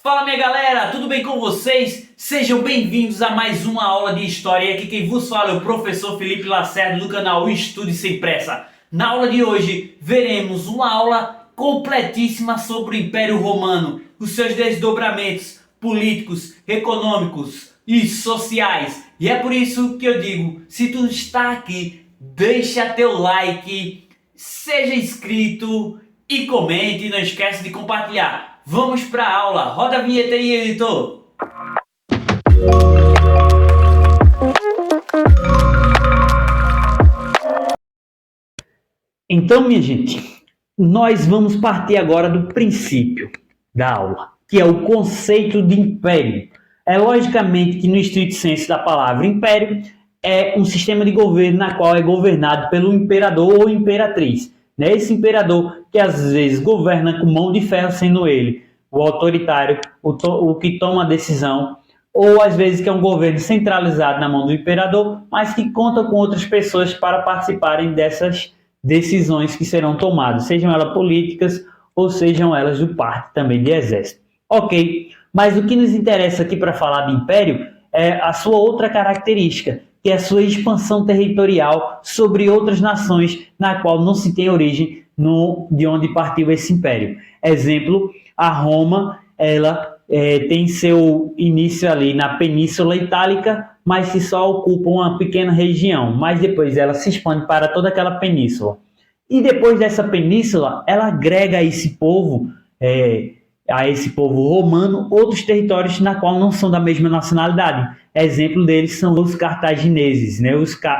Fala minha galera, tudo bem com vocês? Sejam bem-vindos a mais uma aula de história. E aqui quem vos fala é o professor Felipe Lacerda do canal Estude Sem Pressa. Na aula de hoje veremos uma aula completíssima sobre o Império Romano, os seus desdobramentos políticos, econômicos e sociais. E é por isso que eu digo, se tu está aqui, deixa teu like, seja inscrito e comente, não esquece de compartilhar. Vamos para a aula. Roda a vinheta aí, editor. Então, minha gente, nós vamos partir agora do princípio da aula, que é o conceito de império. É logicamente que no estrito senso da palavra império é um sistema de governo na qual é governado pelo imperador ou imperatriz. Esse imperador que às vezes governa com mão de ferro, sendo ele o autoritário, o que toma a decisão, ou às vezes que é um governo centralizado na mão do imperador, mas que conta com outras pessoas para participarem dessas decisões que serão tomadas, sejam elas políticas ou sejam elas do parte também de exército. Ok, mas o que nos interessa aqui para falar de império é a sua outra característica, que é a sua expansão territorial sobre outras nações na qual não se tem origem de onde partiu esse império. Exemplo, a Roma, ela tem seu início ali na Península Itálica, mas que só ocupa uma pequena região, mas depois ela se expande para toda aquela península. E depois dessa península, ela agrega a esse povo romano, outros territórios na qual não são da mesma nacionalidade. Exemplo deles são os cartagineses,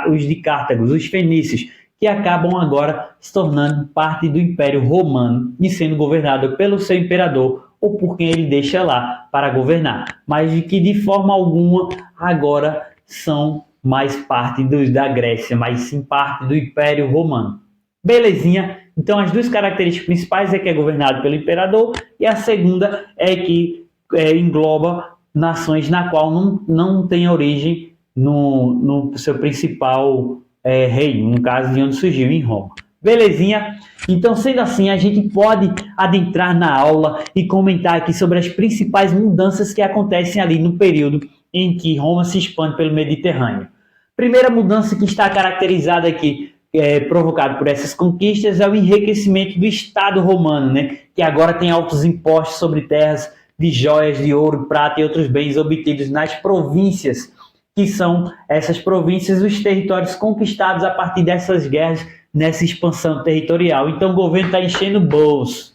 os de Cartago, os fenícios, que acabam agora se tornando parte do Império Romano e sendo governado pelo seu imperador ou por quem ele deixa lá para governar, mas de que de forma alguma agora são mais parte da Grécia, mas sim parte do Império Romano. Belezinha? Então as duas características principais é que é governado pelo imperador e a segunda é que engloba nações na qual não tem origem no seu principal reino, no caso de onde surgiu, em Roma. Belezinha? Então, sendo assim, a gente pode adentrar na aula e comentar aqui sobre as principais mudanças que acontecem ali no período em que Roma se expande pelo Mediterrâneo. Primeira mudança que está caracterizada aqui, provocado por essas conquistas, é o enriquecimento do Estado romano, que agora tem altos impostos sobre terras de joias, de ouro, prata e outros bens obtidos nas províncias, que são essas províncias, os territórios conquistados a partir dessas guerras, nessa expansão territorial. Então o governo está enchendo o bolso.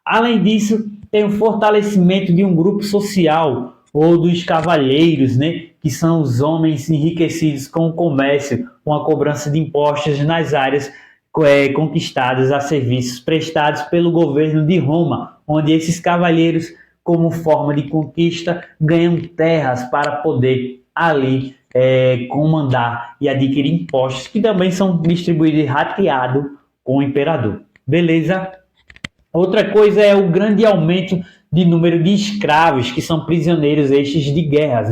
Além disso, tem o fortalecimento de um grupo social, ou dos cavalheiros, que são os homens enriquecidos com o comércio, com a cobrança de impostos nas áreas conquistadas a serviços prestados pelo governo de Roma, onde esses cavalheiros, como forma de conquista, ganham terras para poder ali comandar e adquirir impostos que também são distribuídos e rateados com o imperador. Beleza? Outra coisa é o grande aumento de número de escravos que são prisioneiros estes de guerras,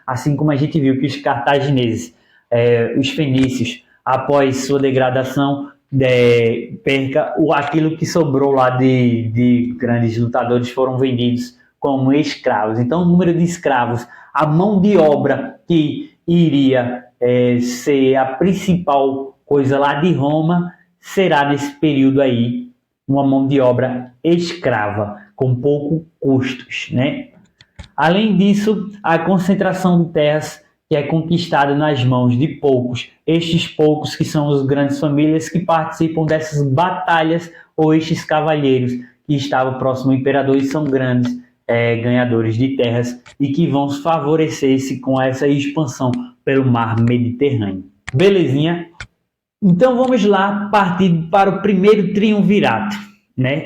Assim como a gente viu que os cartagineses, os fenícios, após sua degradação, perca aquilo que sobrou lá de grandes lutadores, foram vendidos como escravos. Então, o número de escravos, a mão de obra que iria ser a principal coisa lá de Roma, será nesse período aí uma mão de obra escrava, com poucos custos, Além disso, a concentração de terras que é conquistada nas mãos de poucos, estes poucos que são as grandes famílias que participam dessas batalhas, ou estes cavalheiros que estavam próximo ao imperador e são grandes ganhadores de terras e que vão favorecer-se com essa expansão pelo mar Mediterrâneo. Belezinha? Então vamos lá partir para o primeiro triunvirato,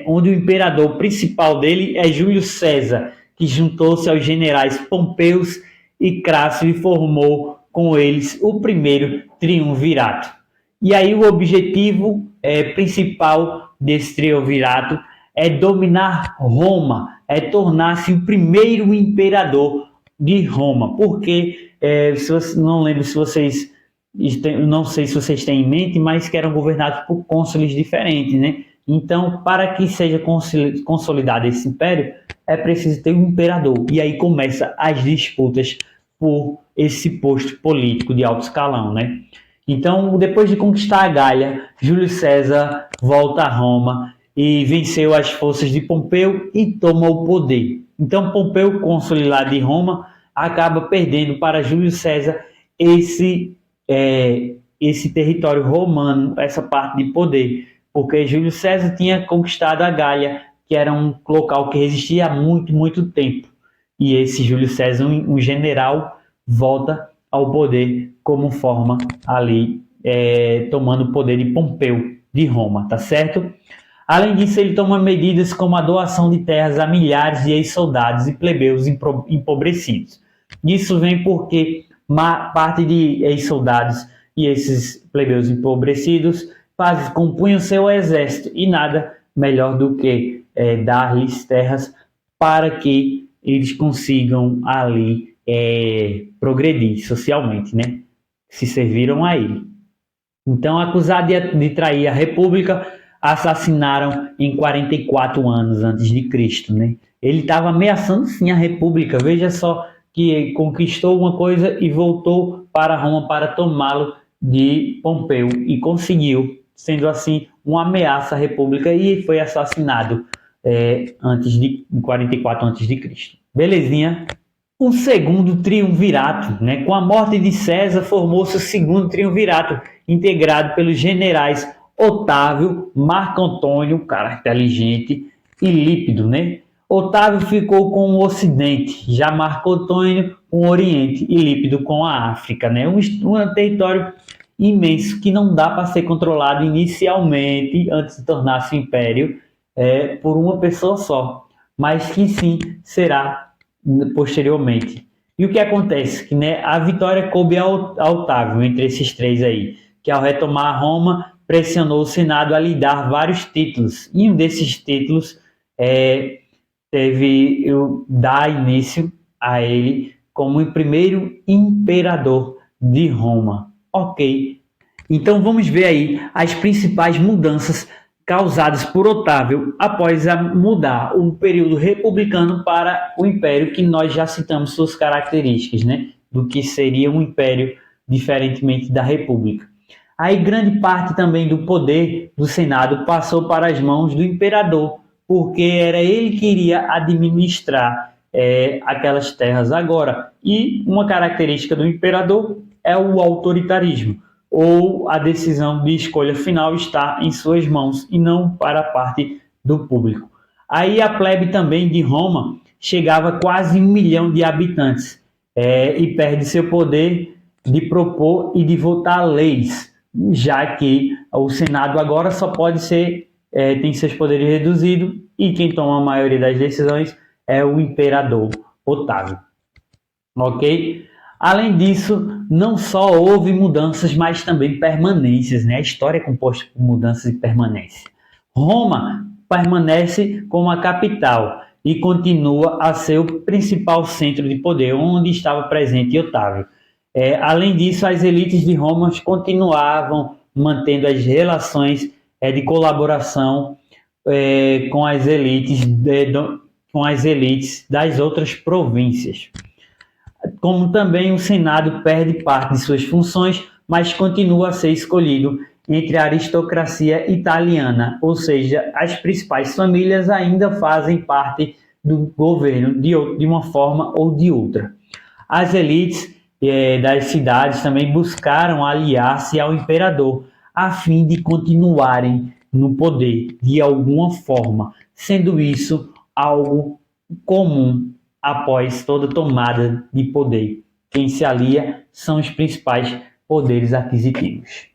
onde o imperador principal dele é Júlio César, que juntou-se aos generais Pompeus e Crasso e formou com eles o primeiro triunvirato. E aí o objetivo principal desse triunvirato é dominar Roma, é tornar-se o primeiro imperador de Roma, porque não lembro se vocês, não sei se vocês têm em mente, mas que eram governados por cônsules diferentes, Então, para que seja consolidado esse império, é preciso ter um imperador. E aí começa as disputas por esse posto político de alto escalão, né? Então, depois de conquistar a Gália, Júlio César volta a Roma e venceu as forças de Pompeu e toma o poder. Então, Pompeu, cônsul lá de Roma, acaba perdendo para Júlio César esse território romano, essa parte de poder, porque Júlio César tinha conquistado a Gália, que era um local que resistia há muito, muito tempo. E esse Júlio César, um general, volta ao poder como forma ali, tomando o poder de Pompeu de Roma, tá certo? Além disso, ele toma medidas como a doação de terras a milhares de ex-soldados e plebeus empobrecidos. Isso vem porque parte de ex-soldados e esses plebeus empobrecidos compunham seu exército, e nada melhor do que dar-lhes terras para que eles consigam ali progredir socialmente, né? Se serviram a ele. Então, acusado de trair a república, assassinaram em 44 anos antes de Cristo, né? Ele estava ameaçando sim a república. Veja só que conquistou uma coisa e voltou para Roma para tomá-lo de Pompeu e conseguiu, sendo assim uma ameaça à república, e foi assassinado em 44 antes de Cristo. Belezinha? O segundo triunvirato, né? Com a morte de César, formou-se o segundo triunvirato, integrado pelos generais Otávio, Marco Antônio, cara inteligente, e Lípido, né? Otávio ficou com o Ocidente, já Marco Antônio com o Oriente e Lípido com a África, né? Um território imenso que não dá para ser controlado inicialmente, antes de tornar-se império, por uma pessoa só, mas que sim será posteriormente. E o que acontece? Que, né, a vitória coube a Otávio entre esses três aí, que ao retomar Roma, pressionou o Senado a lhe dar vários títulos. E um desses títulos dar início a ele como o primeiro imperador de Roma. Ok. Então vamos ver aí as principais mudanças causadas por Otávio após mudar o período republicano para o império, que nós já citamos suas características, né? Do que seria um império diferentemente da república. Aí grande parte também do poder do Senado passou para as mãos do imperador, porque era ele que iria administrar aquelas terras agora. E uma característica do imperador é o autoritarismo, ou a decisão de escolha final está em suas mãos e não para a parte do público. Aí a plebe também de Roma chegava a quase 1 milhão de habitantes e perde seu poder de propor e de votar leis, já que o Senado agora só pode tem seus poderes reduzidos e quem toma a maioria das decisões é o imperador Otávio. Ok? Além disso, não só houve mudanças, mas também permanências, né? A história é composta por mudanças e permanências. Roma permanece como a capital e continua a ser o principal centro de poder, onde estava presente Otávio. Além disso, as elites de Roma continuavam mantendo as relações de colaboração com as elites das outras províncias. Como também o Senado perde parte de suas funções, mas continua a ser escolhido entre a aristocracia italiana, ou seja, as principais famílias ainda fazem parte do governo de uma forma ou de outra. As elites das cidades também buscaram aliar-se ao imperador, a fim de continuarem no poder de alguma forma, sendo isso algo comum após toda tomada de poder. Quem se alia são os principais poderes aquisitivos.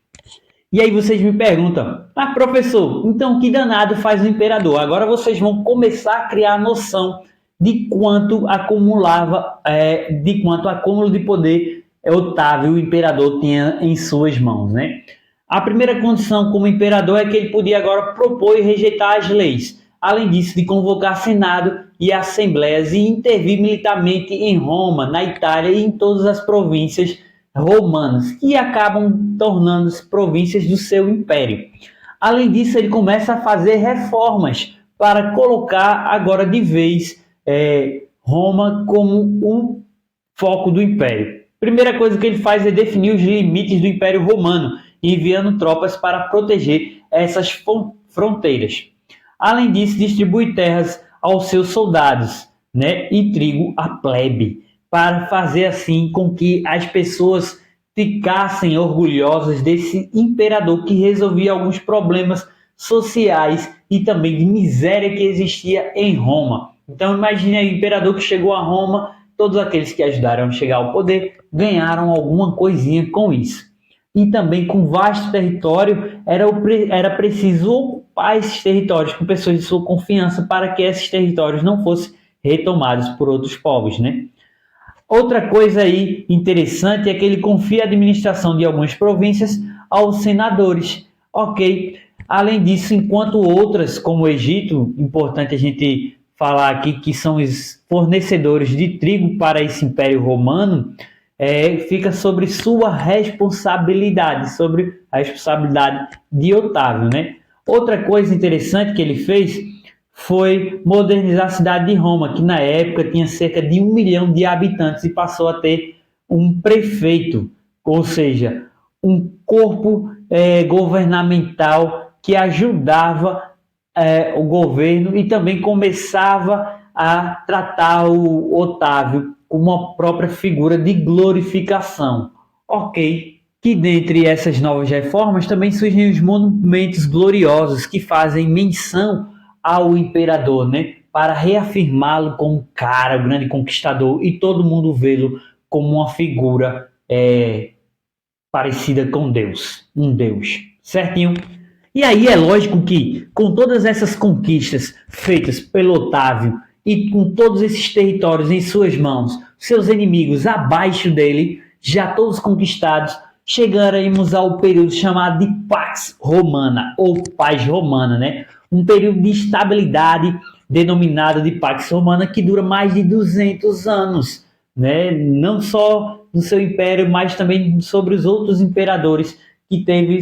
E aí vocês me perguntam, mas professor, então que danado faz o imperador? Agora vocês vão começar a criar a noção de quanto acúmulo de poder Otávio, o imperador, tinha em suas mãos, né? A primeira condição como imperador é que ele podia agora propor e rejeitar as leis. Além disso, de convocar Senado e assembleias e intervir militarmente em Roma, na Itália e em todas as províncias romanas, que acabam tornando-se províncias do seu império. Além disso, ele começa a fazer reformas para colocar agora de vez Roma como o foco do Império. Primeira coisa que ele faz é definir os limites do Império Romano, enviando tropas para proteger essas fronteiras. Além disso, distribui terras aos seus soldados, né, e trigo à plebe, para fazer assim com que as pessoas ficassem orgulhosas desse imperador que resolvia alguns problemas sociais e também de miséria que existia em Roma. Então imagine aí o imperador que chegou a Roma, todos aqueles que ajudaram a chegar ao poder ganharam alguma coisinha com isso. E também com vasto território, era preciso ocupar esses territórios com pessoas de sua confiança para que esses territórios não fossem retomados por outros povos, né? Outra coisa aí interessante é que ele confia a administração de algumas províncias aos senadores, ok? Além disso, enquanto outras, como o Egito, importante a gente falar aqui que são os fornecedores de trigo para esse Império Romano, fica sobre sua responsabilidade, sobre a responsabilidade de Otávio, né? Outra coisa interessante que ele fez foi modernizar a cidade de Roma, que na época tinha cerca de 1 milhão de habitantes e passou a ter um prefeito, ou seja, um corpo governamental que ajudava o governo e também começava a tratar o Otávio como uma própria figura de glorificação. Ok, que dentre essas novas reformas também surgem os monumentos gloriosos que fazem menção ao imperador, né? Para reafirmá-lo como um cara, um grande conquistador e todo mundo vê-lo como uma figura parecida com Deus, um Deus, certinho? E aí é lógico que com todas essas conquistas feitas pelo Otávio e com todos esses territórios em suas mãos, seus inimigos abaixo dele, já todos conquistados, chegaremos ao período chamado de Pax Romana, ou Paz Romana, né? Um período de estabilidade denominado de Pax Romana que dura mais de 200 anos, né? Não só no seu império, mas também sobre os outros imperadores que teve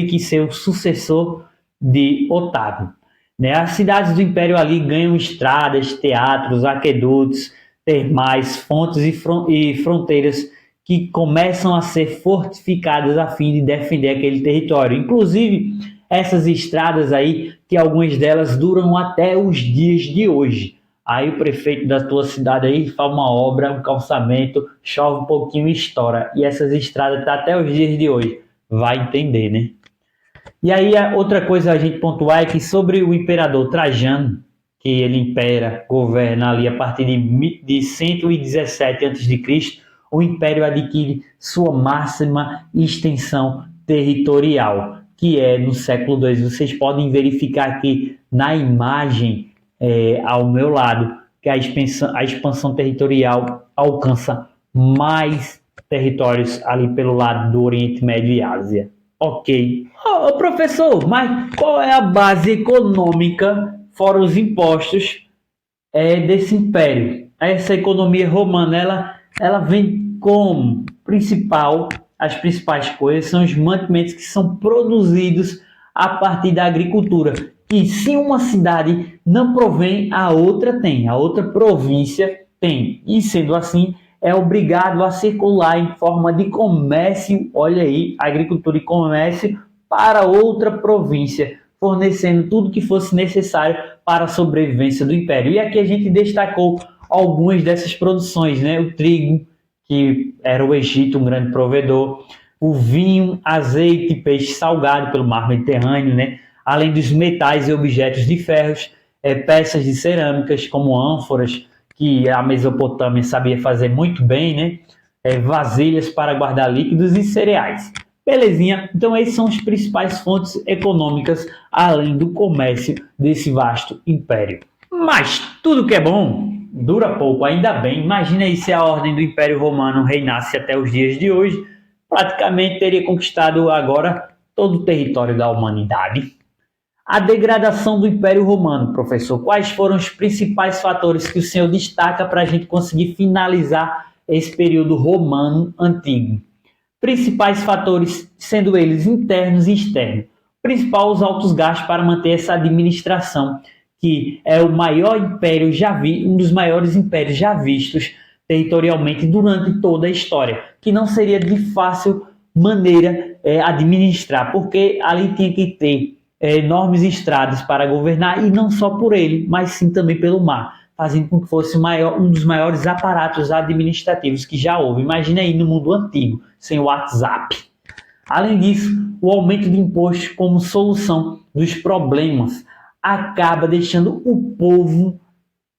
que ser o sucessor de Otávio. Né? As cidades do Império ali ganham estradas, teatros, aquedutos, termais, fontes e fronteiras que começam a ser fortificadas a fim de defender aquele território. Inclusive, essas estradas aí, que algumas delas duram até os dias de hoje. Aí o prefeito da tua cidade aí faz uma obra, um calçamento, chove um pouquinho e estoura. E essas estradas estão até os dias de hoje. Vai entender, né? E aí outra coisa a gente pontuar é que sobre o imperador Trajano, que ele impera, governa ali a partir de 117 a.C., o império adquire sua máxima extensão territorial, que é no século II. Vocês podem verificar aqui na imagem ao meu lado, que a expansão territorial alcança mais territórios ali pelo lado do Oriente Médio e Ásia. Ok. Professor, mas qual é a base econômica, fora os impostos, desse império? Essa economia romana, ela vem como as principais coisas são os mantimentos que são produzidos a partir da agricultura. E se uma cidade não provém, a outra tem, a outra província tem. E sendo assim, é obrigado a circular em forma de comércio, olha aí, agricultura e comércio, para outra província, fornecendo tudo que fosse necessário para a sobrevivência do império. E aqui a gente destacou algumas dessas produções, né? O trigo, que era o Egito, um grande provedor, o vinho, azeite, peixe salgado pelo mar Mediterrâneo, né? Além dos metais e objetos de ferros, peças de cerâmicas como ânforas, que a Mesopotâmia sabia fazer muito bem, né? Vasilhas para guardar líquidos e cereais. Belezinha? Então essas são as principais fontes econômicas, além do comércio desse vasto império. Mas tudo que é bom dura pouco, ainda bem. Imagina aí se a ordem do Império Romano reinasse até os dias de hoje, praticamente teria conquistado agora todo o território da humanidade. A degradação do Império Romano, professor. Quais foram os principais fatores que o senhor destaca para a gente conseguir finalizar esse período romano antigo? Principais fatores, sendo eles internos e externos. Principal, os altos gastos para manter essa administração, que é o maior império um dos maiores impérios já vistos territorialmente durante toda a história, que não seria de fácil maneira administrar, porque ali tinha que ter enormes estradas para governar, e não só por ele, mas sim também pelo mar, fazendo com que fosse um dos maiores aparatos administrativos que já houve. Imagina aí no mundo antigo, sem o WhatsApp. Além disso, o aumento de impostos como solução dos problemas acaba deixando o povo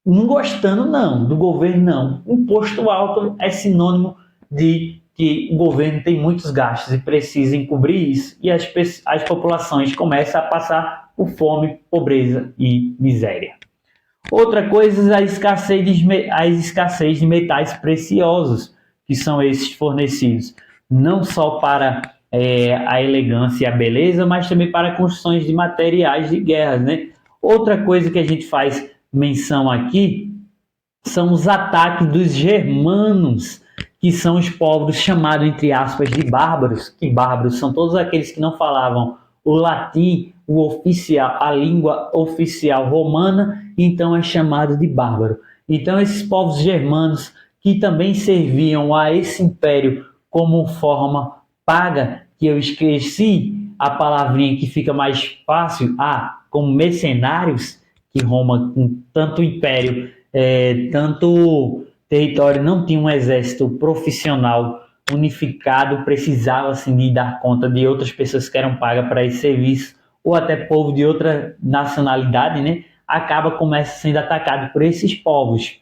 não gostando não, do governo não. Imposto alto é sinônimo de que o governo tem muitos gastos e precisa encobrir isso, e as populações começam a passar por fome, pobreza e miséria. Outra coisa é a escassez de metais preciosos, que são esses fornecidos, não só para a elegância e a beleza, mas também para construções de materiais de guerra, né? Outra coisa que a gente faz menção aqui são os ataques dos germanos, que são os povos chamados, entre aspas, de bárbaros, que bárbaros são todos aqueles que não falavam o latim, o oficial, a língua oficial romana, então é chamado de bárbaro. Então esses povos germanos, que também serviam a esse império como forma paga, que eu esqueci a palavrinha que fica mais fácil, como mercenários, que Roma, com tanto império, tanto território, não tinha um exército profissional unificado, precisava assim, de dar conta de outras pessoas que eram pagas para esse serviço, ou até povo de outra nacionalidade, né? Começa sendo atacado por esses povos.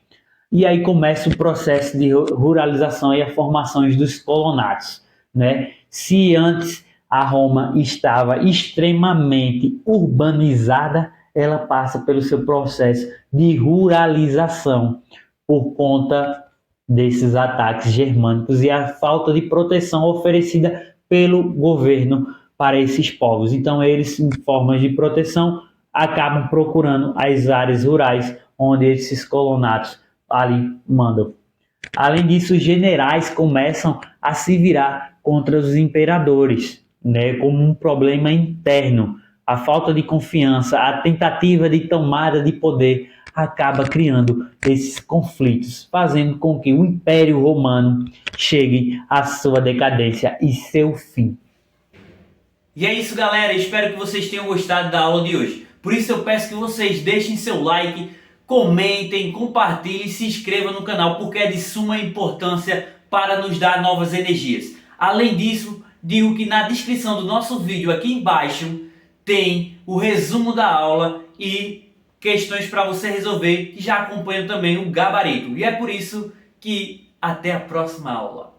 E aí começa o processo de ruralização e a formação dos colonatos, né? Se antes a Roma estava extremamente urbanizada, ela passa pelo seu processo de ruralização por conta desses ataques germânicos e a falta de proteção oferecida pelo governo para esses povos. Então, eles, em formas de proteção, acabam procurando as áreas rurais onde esses colonatos ali mandam. Além disso, os generais começam a se virar contra os imperadores, né, como um problema interno. A falta de confiança, a tentativa de tomada de poder acaba criando esses conflitos, fazendo com que o Império Romano chegue à sua decadência e seu fim. E é isso, galera. Espero que vocês tenham gostado da aula de hoje. Por isso eu peço que vocês deixem seu like, comentem, compartilhem e se inscrevam no canal, porque é de suma importância para nos dar novas energias. Além disso, digo que na descrição do nosso vídeo aqui embaixo tem o resumo da aula e questões para você resolver, que já acompanham também o gabarito. E é por isso que até a próxima aula.